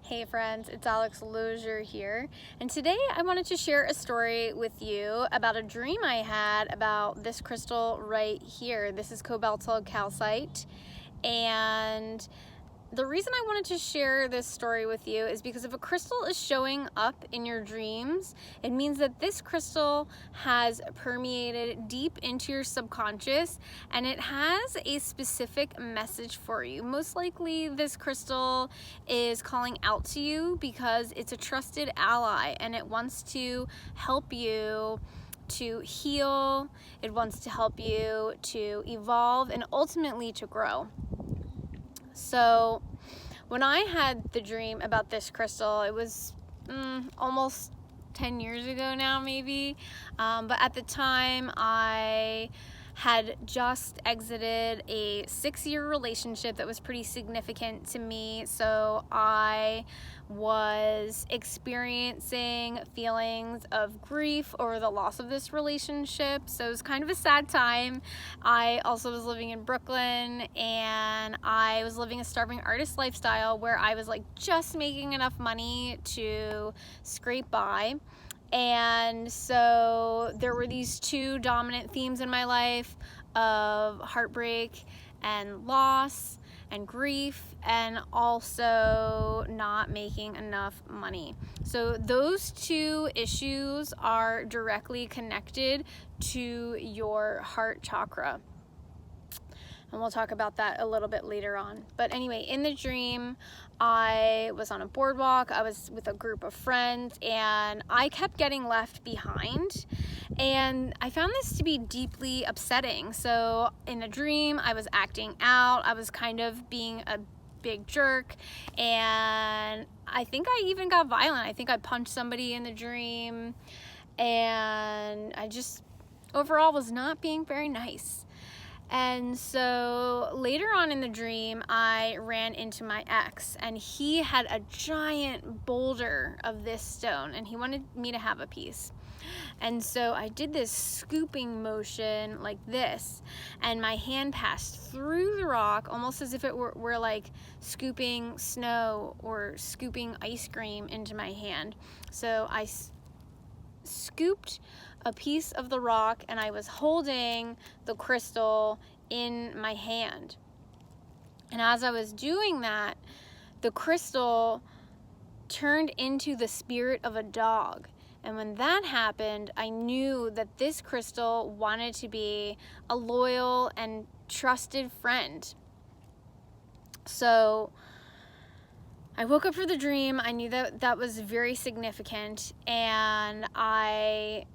Hey friends, it's Alex Lozier here, and today I wanted to share a story with you about a dream I had about this crystal right here. This is cobaltyl calcite, and the reason I wanted to share this story with you is because if a crystal is showing up in your dreams, it means that this crystal has permeated deep into your subconscious and it has a specific message for you. Most likely this crystal is calling out to you because it's a trusted ally and it wants to help you to heal, it wants to help you to evolve and ultimately to grow. So when I had the dream about this crystal, it was almost 10 years ago now maybe, but at the time I had just exited a 6-year relationship that was pretty significant to me. So I was experiencing feelings of grief over the loss of this relationship. So it was kind of a sad time. I also was living in Brooklyn and I was living a starving artist lifestyle where I was like just making enough money to scrape by. And so there were these two dominant themes in my life of heartbreak and loss and grief, and also not making enough money. So those two issues are directly connected to your heart chakra. And we'll talk about that a little bit later on. But anyway, in the dream, I was on a boardwalk. I was with a group of friends and I kept getting left behind. And I found this to be deeply upsetting. So in the dream, I was acting out. I was kind of being a big jerk. And I think I even got violent. I think I punched somebody in the dream. And I just overall was not being very nice. And so later on in the dream, I ran into my ex and he had a giant boulder of this stone and he wanted me to have a piece. And so I did this scooping motion like this, and my hand passed through the rock almost as if it were like scooping snow or scooping ice cream into my hand. So I scooped a piece of the rock and I was holding the crystal in my hand. And as I was doing that, the crystal turned into the spirit of a dog. And when that happened, I knew that this crystal wanted to be a loyal and trusted friend. So I woke up for the dream. I knew that that was very significant, and I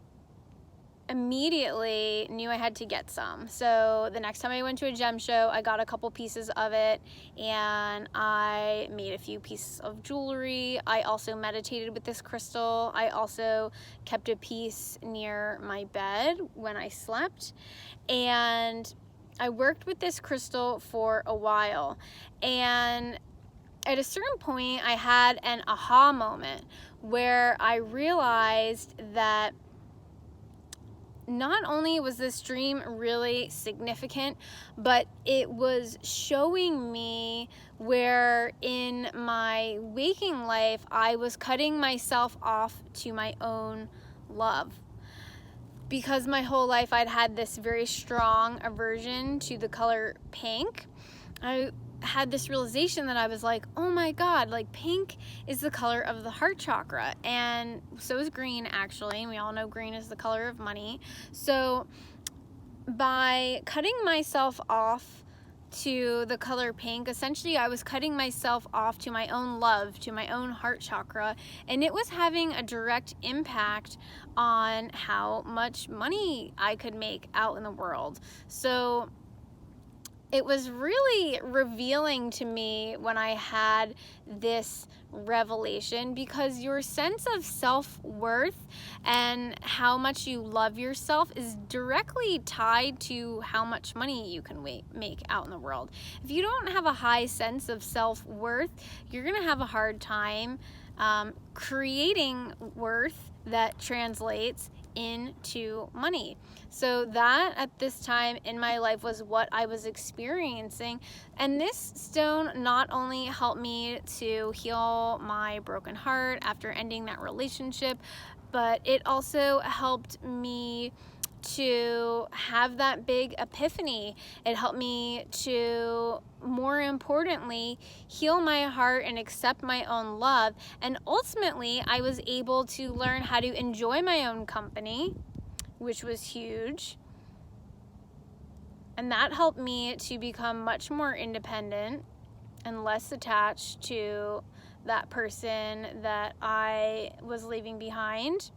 immediately knew I had to get some. So the next time I went to a gem show, I got a couple pieces of it and I made a few pieces of jewelry. I also meditated with this crystal. I also kept a piece near my bed when I slept, and I worked with this crystal for a while. And at a certain point, I had an aha moment where I realized that not only was this dream really significant, but it was showing me where in my waking life I was cutting myself off to my own love. Because my whole life I'd had this very strong aversion to the color pink, I had this realization that I was like, oh my God, like pink is the color of the heart chakra, and so is green actually, and we all know green is the color of money. So by cutting myself off to the color pink, essentially I was cutting myself off to my own love, to my own heart chakra, and it was having a direct impact on how much money I could make out in the world. So it was really revealing to me when I had this revelation, because your sense of self-worth and how much you love yourself is directly tied to how much money you can make out in the world. If you don't have a high sense of self-worth, you're gonna have a hard time creating worth that translates into money. So that at this time in my life was what I was experiencing. And this stone not only helped me to heal my broken heart after ending that relationship, but it also helped me to have that big epiphany. It helped me to, more importantly, heal my heart and accept my own love. And ultimately, I was able to learn how to enjoy my own company, which was huge. And that helped me to become much more independent and less attached to that person that I was leaving behind.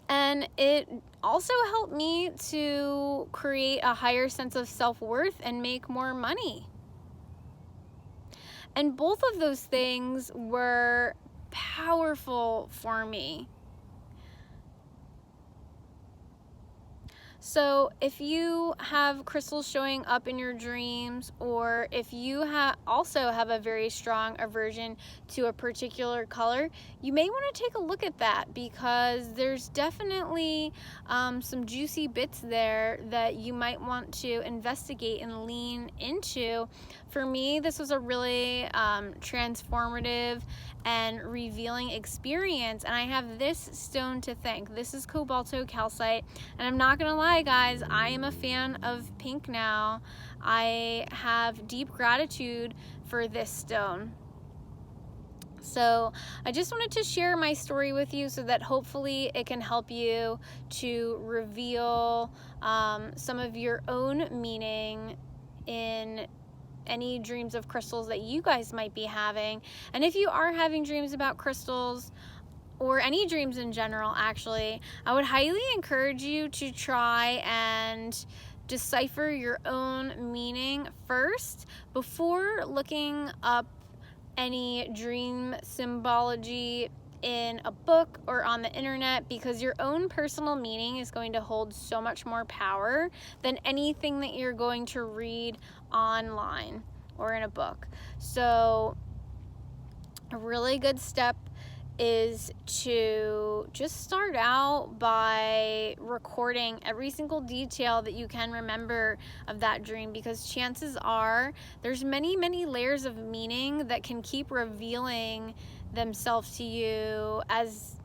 And it also helped me to create a higher sense of self-worth and make more money. And both of those things were powerful for me. So if you have crystals showing up in your dreams, or if you also have a very strong aversion to a particular color, you may want to take a look at that, because there's definitely some juicy bits there that you might want to investigate and lean into. For me, this was a really transformative and revealing experience, and I have this stone to thank. This is cobalto calcite, and I'm not gonna lie, guys, I am a fan of pink now. I have deep gratitude for this stone. So I just wanted to share my story with you so that hopefully it can help you to reveal some of your own meaning in any dreams of crystals that you guys might be having. And if you are having dreams about crystals, or any dreams in general, actually, I would highly encourage you to try and decipher your own meaning first before looking up any dream symbology in a book or on the internet, because your own personal meaning is going to hold so much more power than anything that you're going to read online or in a book. So a really good step is to just start out by recording every single detail that you can remember of that dream, because chances are there's many layers of meaning that can keep revealing themselves to you as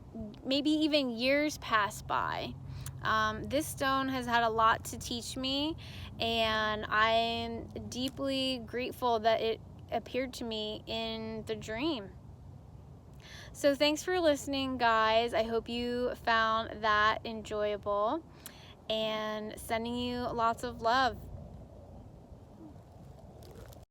maybe even years pass by. This stone has had a lot to teach me, and I'm deeply grateful that it appeared to me in the dream. So thanks for listening, guys. I hope you found that enjoyable, and sending you lots of love.